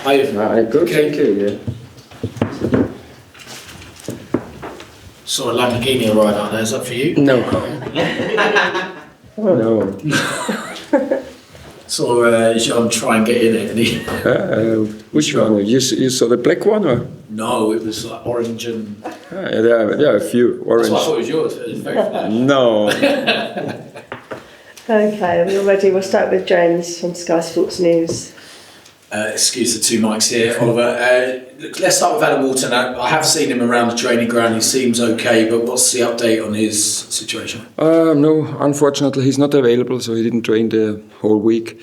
Hi. Good, thank you, yeah. Saw a Lamborghini ride out there, is that for you? No. No. So Jean try and get in it, and he... Which one? You saw the black one, or? No, it was like orange and... There are a few orange. That's why I thought it was yours. It was very flash. No. Okay, we're ready. We'll start with James from Sky Sports News. Excuse the two mics here, Oliver. Let's start with Adam Wharton. I have seen him around the training ground. He seems okay, but what's the update on his situation? No, unfortunately he's not available, so he didn't train the whole week.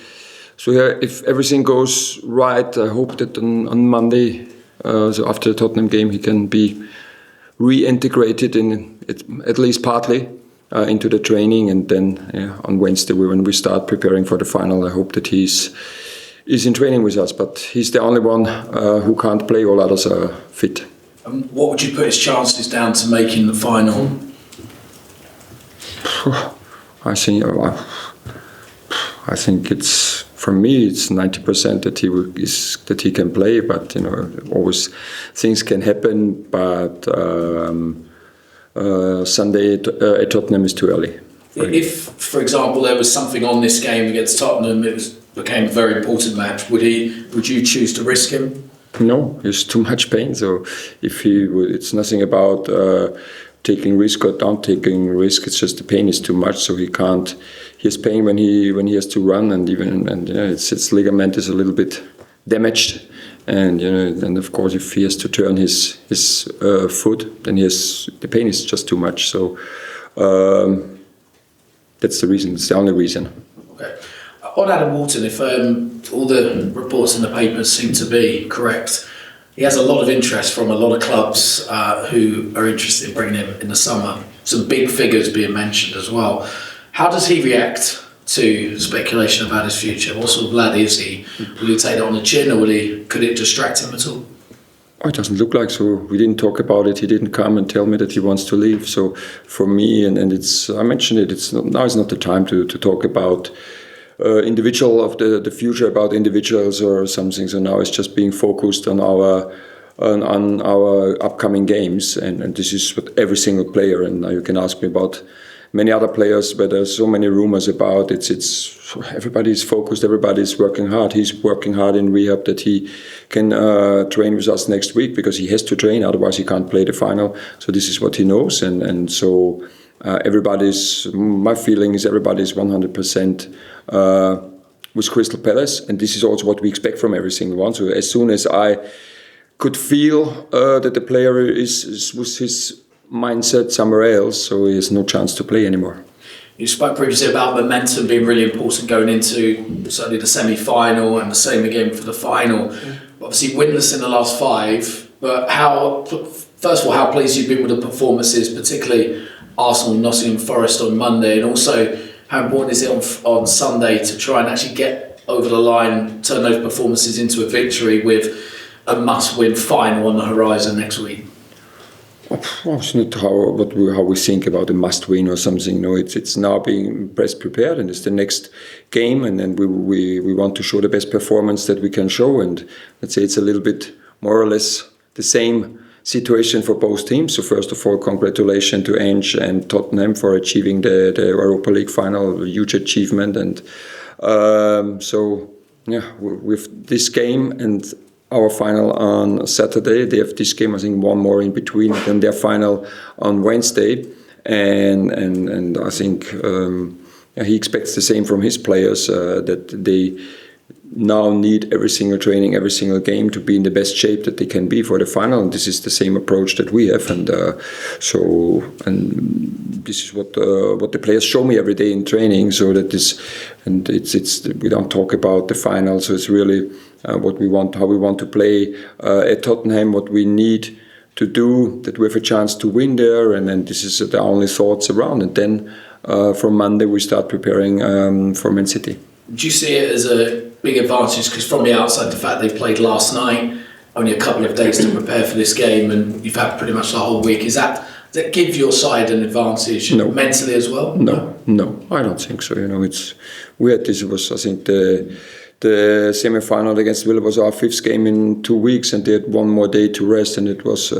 So yeah, if everything goes right, I hope that on Monday, so after the Tottenham game, he can be reintegrated in at least partly into the training, and then on Wednesday when we start preparing for the final, I hope that he's in training with us, but he's the only one who can't play. All others are fit. What would you put his chances down to making the final? I think it's, for me, it's 90% that he can play, but always things can happen. But Sunday at Tottenham is too early. If, for example, there was something on this game against Tottenham, became a very important match, would you choose to risk him? No, there's too much pain. So it's nothing about taking risk or not taking risk. It's just the pain is too much. So he can't. He has pain when he has to run, and its ligament is a little bit damaged, and and of course if he has to turn his foot, then the pain is just too much. So that's the reason. It's the only reason. Okay. On Adam Wharton, if all the reports in the papers seem to be correct, he has a lot of interest from a lot of clubs who are interested in bringing him in the summer. Some big figures being mentioned as well. How does he react to speculation about his future? What sort of lad is he? Will he take it on the chin, or could it distract him at all? Oh, it doesn't look like so. We didn't talk about it. He didn't come and tell me that he wants to leave. So for me, and it's, I mentioned it, now is not the time to talk about individual of the future, about individuals or something. So now it's just being focused on our upcoming games, and this is what every single player. And now you can ask me about many other players, but there's so many rumors about it. It's everybody's focused, everybody's working hard. He's working hard in rehab that he can train with us next week, because he has to train, otherwise he can't play the final. So this is what he knows, and so my feeling is everybody's 100% with Crystal Palace, and this is also what we expect from every single one. So as soon as I could feel that the player is with his mindset somewhere else, so he has no chance to play anymore. You spoke previously about momentum being really important going into certainly the semi-final, and the same again for the final. Obviously winless in the last 5, but first of all, how pleased you've been with the performances, particularly Arsenal and Nottingham Forest on Monday, and also how important is it on Sunday to try and actually get over the line, turn those performances into a victory with a must-win final on the horizon next week? Well, it's not how we think about a must-win or something. No, it's now being best prepared, and it's the next game, and then we want to show the best performance that we can show. And let's say it's a little bit more or less the same situation for both teams. So first of all, congratulations to Ange and Tottenham for achieving the Europa League final, a huge achievement. And with this game and our final on Saturday, they have this game, I think, one more in between, and their final on Wednesday, and I think he expects the same from his players, that they now need every single training, every single game to be in the best shape that they can be for the final, and this is the same approach that we have, and this is what the players show me every day in training. So that is, and it's we don't talk about the final, so it's really what we want, how we want to play at Tottenham, what we need to do, that we have a chance to win there, and then this is the only thoughts around. And then from Monday we start preparing for Man City. Do you see it as a big advantage, because from the outside, the fact they've played last night, only a couple of days to prepare for this game, and you've had pretty much the whole week, does that give your side an advantage mentally as well? No, I don't think so. We had this. It was, I think, the semi-final against Villa was our 5th game in 2 weeks, and they had 1 more day to rest, and it was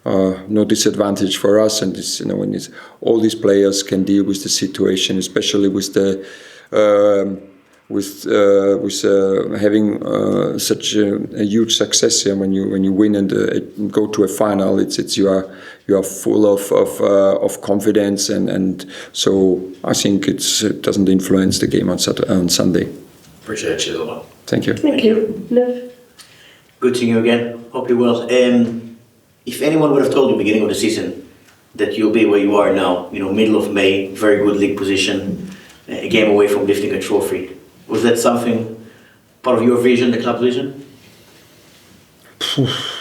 no disadvantage for us. And it's, when all these players can deal with the situation, especially with the having such a huge success here. When you win and go to a final, it's you are full of confidence, and so I think it doesn't influence the game on Sunday. Appreciate you a lot. Thank you. Thank you. Nev? Good seeing you again. Hope you're well. If anyone would have told you beginning of the season that you'll be where you are now, middle of May, very good league position, a game away from lifting a trophy, was that something part of your vision, the club's vision?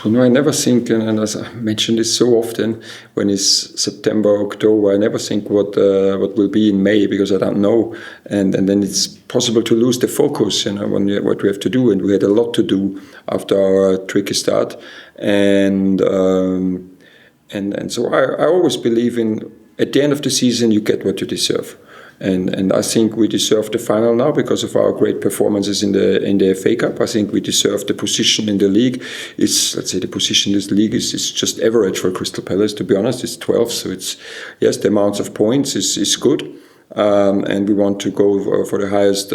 I never think, and as I mentioned this so often, when it's September, October, I never think what will be in May, because I don't know, and then it's possible to lose the focus, what we have to do, and we had a lot to do after our tricky start, and so I always believe in, at the end of the season you get what you deserve. And I think we deserve the final now because of our great performances in the FA Cup. I think we deserve the position in the league. Let's say the position in this league is just average for Crystal Palace, to be honest. It's 12th, so yes, the amount of points is good. And we want to go for the highest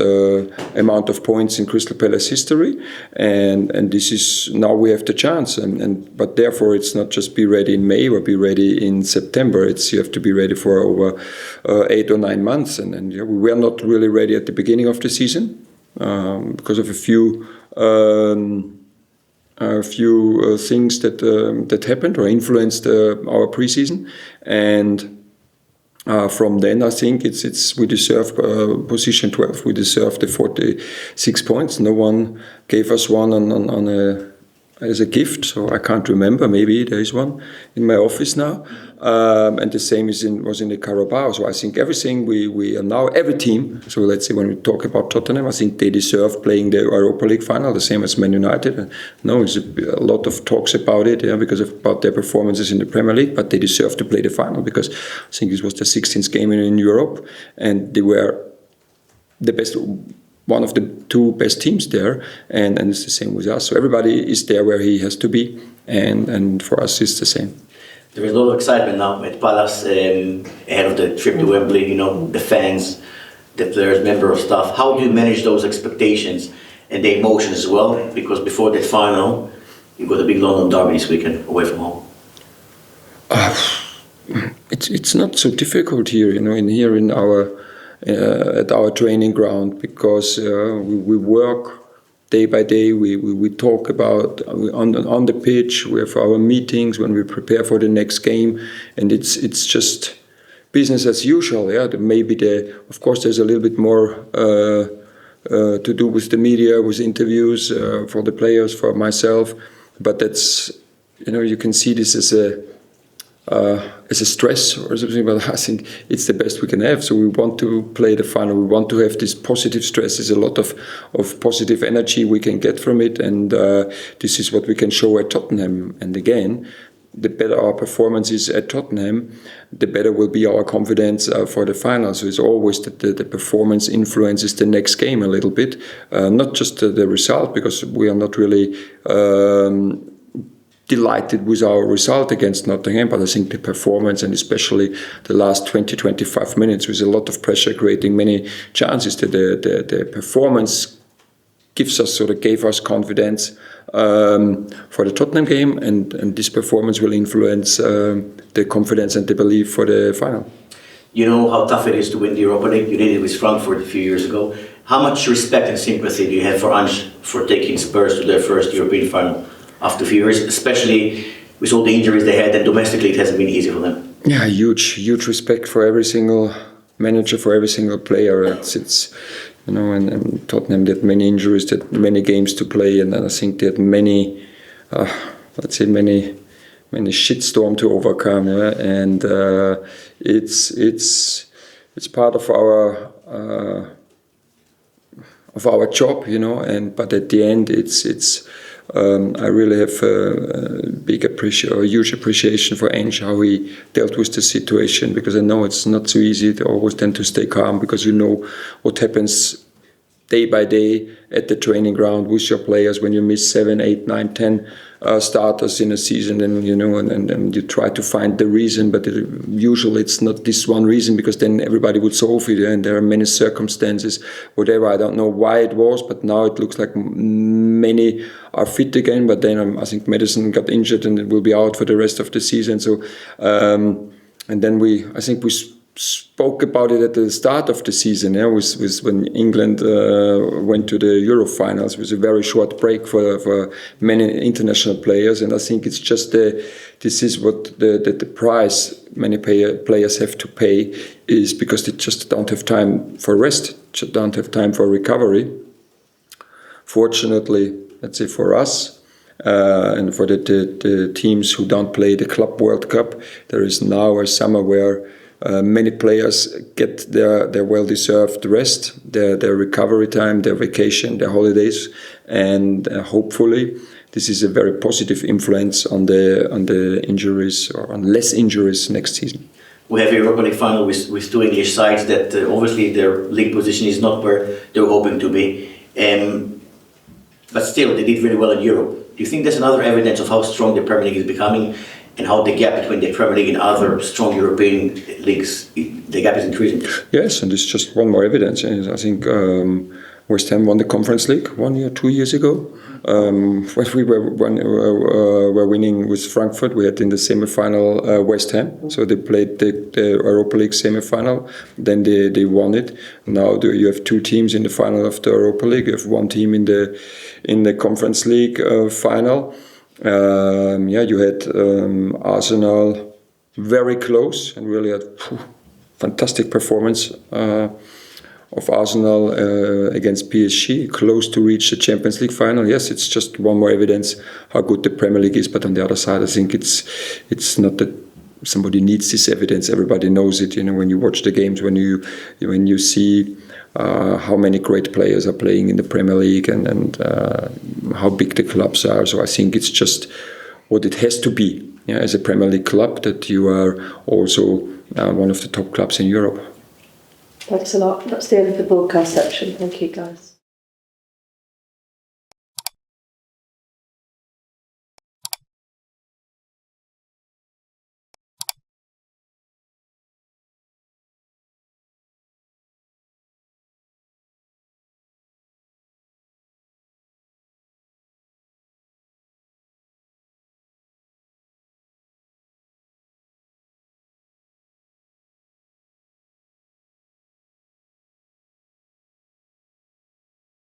amount of points in Crystal Palace history, and this is now we have the chance, but therefore it's not just be ready in May or be ready in September. You have to be ready for over 8 or 9 months, and we were not really ready at the beginning of the season because of a few things that happened or influenced our preseason, and. From then, I think we deserve position 12. We deserve the 46 points. No one gave us one as a gift, so I can't remember. Maybe there is one in my office now, and the same was in the Carabao. So I think everything we are now, every team. So let's say when we talk about Tottenham, I think they deserve playing the Europa League final, the same as Man United. No, there's a lot of talks about it, because about their performances in the Premier League, but they deserve to play the final because I think this was the 16th game in Europe, and they were the best. One of the 2 best teams there, and it's the same with us. So everybody is there where he has to be, and for us it's the same. There is a lot of excitement now at Palace ahead of the trip to Wembley. The fans, the players, member of staff. How do you manage those expectations and the emotions as well? Because before that final, you've got a big London derby this weekend away from home. It's not so difficult here, in our. At our training ground, because we work day by day. We talk about on the pitch. We have our meetings when we prepare for the next game, and it's just business as usual. Yeah, maybe of course there's a little bit more to do with the media, with interviews for the players, for myself, but that's you can see this as a stress or something, but I think it's the best we can have. So we want to play the final. We want to have this positive stress. There's a lot of positive energy we can get from it, and this is what we can show at Tottenham. And again, the better our performance is at Tottenham, the better will be our confidence for the final. So it's always that the performance influences the next game a little bit, not just the result, because we are not really delighted with our result against Nottingham, but I think the performance, and especially the last 20-25 minutes with a lot of pressure, creating many chances, that the performance gave us confidence for the Tottenham game, and this performance will influence the confidence and the belief for the final. You know how tough it is to win the Europa League. You did it with Frankfurt a few years ago. How much respect and sympathy do you have for Ange for taking Spurs to their first European final after a few years, especially with all the injuries they had, and domestically it hasn't been easy for them? Yeah, huge respect for every single manager, for every single player. It's and Tottenham did many injuries, did many games to play, and I think they had many shitstorm to overcome. Yeah? And it's part of our job, but at the end it's. I really have a huge appreciation for Ange, how he dealt with the situation, because I know it's not so easy to always tend to stay calm, because you know what happens day by day at the training ground with your players. When you miss 7, 8, 9, 10 starters in a season, and and you try to find the reason, but usually it's not this one reason, because then everybody would solve it, and there are many circumstances, whatever. I don't know why it was, but now it looks like many are fit again. But then I think Madison got injured and it will be out for the rest of the season. So and then I think we spoke about it at the start of the season, with when England went to the Euro finals. It was a very short break for many international players, and I think it's just this is what the price many players have to pay is, because they just don't have time for rest, just don't have time for recovery. Fortunately, let's say for us, and for the teams who don't play the Club World Cup, there is now a summer where many players get their well-deserved rest, their recovery time, their vacation, their holidays, and hopefully this is a very positive influence on the injuries, or on less injuries next season. We have a Europa League final with two English sides that obviously their league position is not where they were hoping to be, but still they did very well in Europe. Do you think that's another evidence of how strong the Premier League is becoming, and how the gap between the Premier League and other strong European leagues, the gap is increasing? Yes, and it's just one more evidence. And I think West Ham won the Conference League 1 year, 2 years ago. When we were winning with Frankfurt, we had in the semi-final West Ham. So they played the Europa League semi-final, then they won it. Now you have two teams in the final of the Europa League. You have one team in the Conference League final. You had Arsenal very close, and really had fantastic performance of Arsenal against PSG, close to reach the Champions League final. Yes, it's just one more evidence how good the Premier League is. But on the other side, I think it's not that somebody needs this evidence. Everybody knows it. When you watch the games, when you see how many great players are playing in the Premier League, and how big the clubs are. So I think it's just what it has to be, as a Premier League club, that you are also one of the top clubs in Europe. Thanks a lot. That's the end of the broadcast section. Thank you, guys.